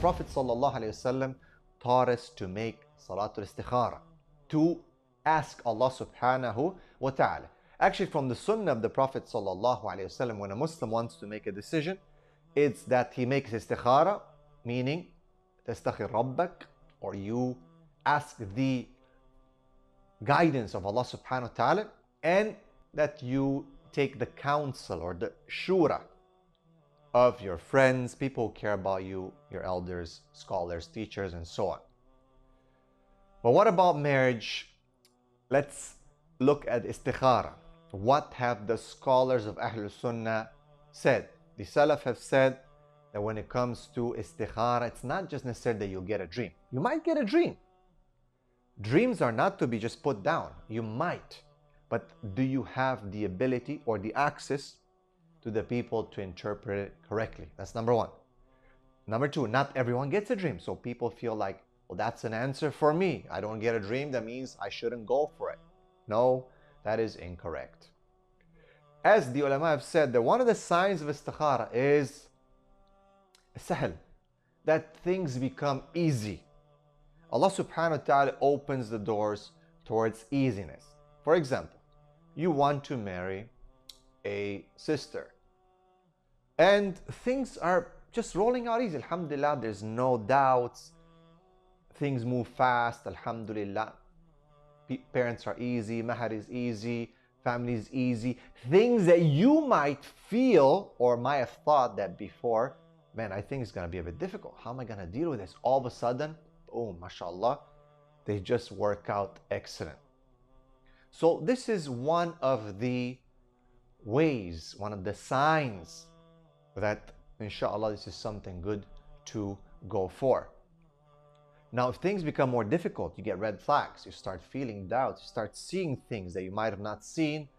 Prophet ﷺ taught us to make Salat al-Istikharah, to ask Allah subhanahu wa ta'ala. Actually, from the sunnah of the Prophet ﷺ, when a Muslim wants to make a decision, it's that he makes istikharah, meaning tastakhir rabbak, or you ask the guidance of Allah subhanahu wa ta'ala, and that you take the counsel or the shura of your friends, people who care about you, your elders, scholars, teachers, and so on. But what about marriage? Let's look at istikharah. What have the scholars of Ahlul Sunnah said? The Salaf have said that when it comes to istikharah, it's not just necessary that you'll get a dream. You might get a dream. Dreams are not to be just put down. You might. But do you have the ability or the access to the people to interpret it correctly? That's number one. Number two, not everyone gets a dream. So people feel like, well, that's an answer for me. I don't get a dream. That means I shouldn't go for it. No, that is incorrect. As the ulama have said, that one of the signs of istikharah is sahl, that things become easy. Allah subhanahu wa ta'ala opens the doors towards easiness. For example, you want to marry a sister and things are just rolling out easy. Alhamdulillah, there's no doubts. Things move fast. Alhamdulillah. Parents are easy, mahar is easy, family is easy. Things that you might feel or might have thought that before, man, I think it's going to be a bit difficult. How am I going to deal with this? All of a sudden, boom, mashallah, they just work out excellent. So this is one of the ways, one of the signs that inshallah this is something good to go for. Now, if things become more difficult, you get red flags, you start feeling doubts, you start seeing things that you might have not seen,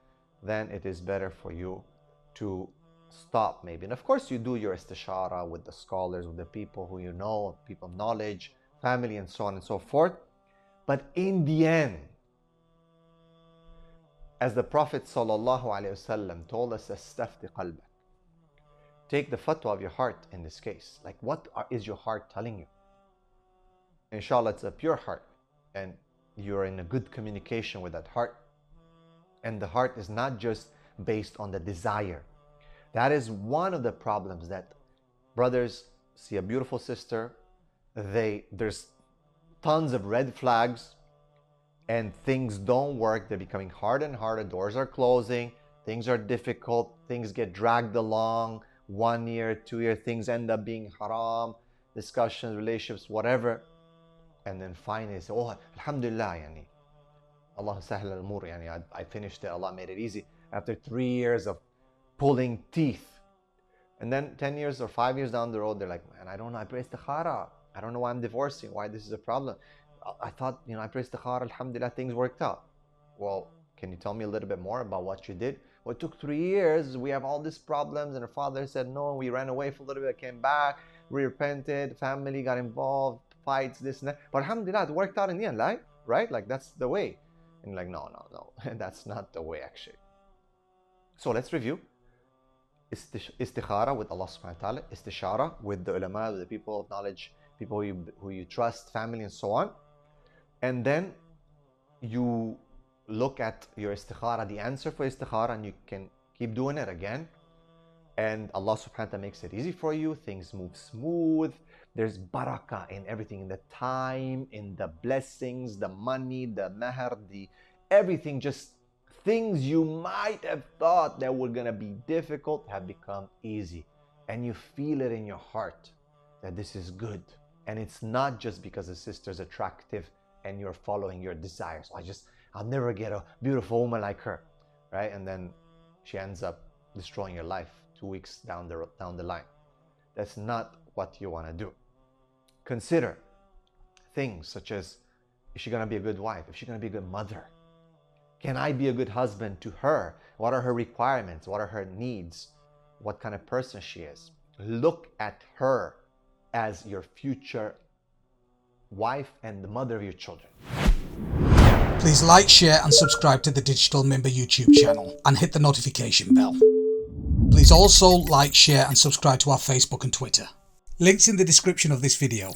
then it is better for you to stop maybe. And of course, you do your istishara with the scholars, with the people who you know, people of knowledge, family, and so on and so forth. But in the end, as the Prophet ﷺ told us, "Astafti qalbak," take the fatwa of your heart in this case. Like, what is your heart telling you? Inshallah, it's a pure heart, and you're in a good communication with that heart. And the heart is not just based on the desire. That is one of the problems, that brothers see a beautiful sister, there's tons of red flags, and things don't work. They're becoming harder and harder. Doors are closing. Things are difficult. Things get dragged along. 1 year, 2 year, things end up being haram, discussions, relationships, whatever. And then finally say, oh, alhamdulillah, yani, Allah sahl al-umur, yani, I finished it, Allah made it easy. After 3 years of pulling teeth. And then 10 years or 5 years down the road, they're like, man, I don't know, I pray istikharah. I don't know why I'm divorcing, why this is a problem. I thought, I pray istikharah, alhamdulillah, things worked out. Well, can you tell me a little bit more about what you did? Well, it took 3 years, we have all these problems, and her father said no, we ran away for a little bit, came back, we repented, family got involved, fights, this and that. But alhamdulillah, it worked out in the end, right? Like, that's the way. And like, no, that's not the way actually. So let's review. Istikharah with Allah subhanahu wa ta'ala, istishara with the ulama, with the people of knowledge, people who you trust, family, and so on. And then you look at your istikharah, the answer for istikharah, and you can keep doing it again. And Allah subhanahu wa ta'ala makes it easy for you. Things move smooth. There's barakah in everything, in the time, in the blessings, the money, the mahar, everything, just things you might have thought that were going to be difficult have become easy. And you feel it in your heart that this is good. And it's not just because the sister's attractive and you're following your desires. I'll never get a beautiful woman like her, right? And then she ends up destroying your life 2 weeks down the line. That's not what you want to do. Consider things such as, is she going to be a good wife? Is she going to be a good mother? Can I be a good husband to her? What are her requirements? What are her needs? What kind of person she is? Look at her as your future wife and the mother of your children. Please like, share and subscribe to the Digital Member YouTube channel and hit the notification bell. Please also like, share and subscribe to our Facebook and Twitter. Links in the description of this video.